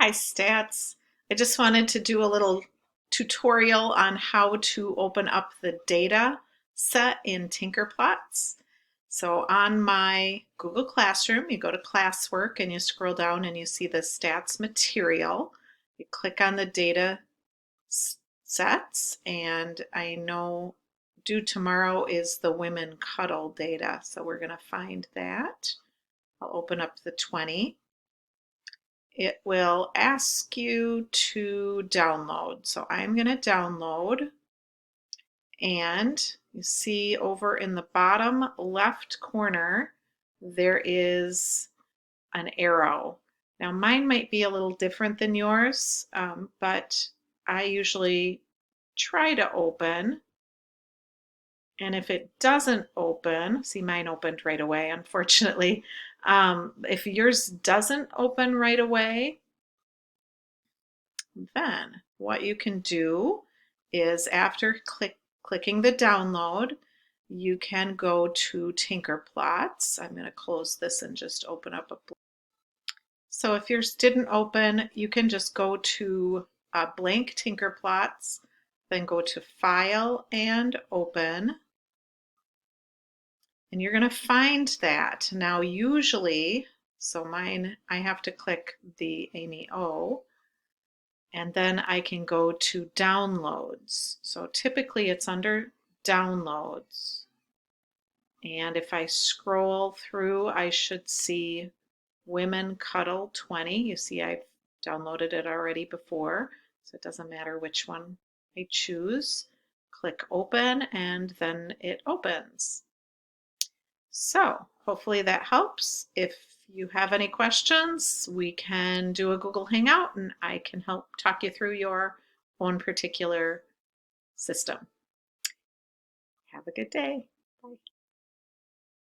Hi, Stats. I just wanted to do a little tutorial on how to open up the data set in Tinkerplots. So on my Google Classroom, you go to Classwork and you scroll down and you see the Stats material. You click on the data sets, and I know due tomorrow is the women cuddle data, so we're going to find that. I'll open up the 20. It will ask you to download. So I'm going to download, and you see over in the bottom left corner, there is an arrow. Now mine might be a little different than yours, but I usually try to open. And if it doesn't open, see mine opened right away, unfortunately. If yours doesn't open right away, then what you can do is after clicking the download, you can go to Tinkerplots. I'm going to close this and just open up a. So if yours didn't open, you can just go to blank Tinkerplots, then go to File and Open. And you're going to find that. Now usually, so mine, I have to click the Amy O, and then I can go to downloads. So typically it's under downloads. And if I scroll through, I should see Women Cuddle 20. You see I've downloaded it already before, so it doesn't matter which one I choose. Click open and then it opens. So hopefully that helps. If you have any questions, we can do a Google Hangout and I can help talk you through your own particular system. Have a good day. Bye.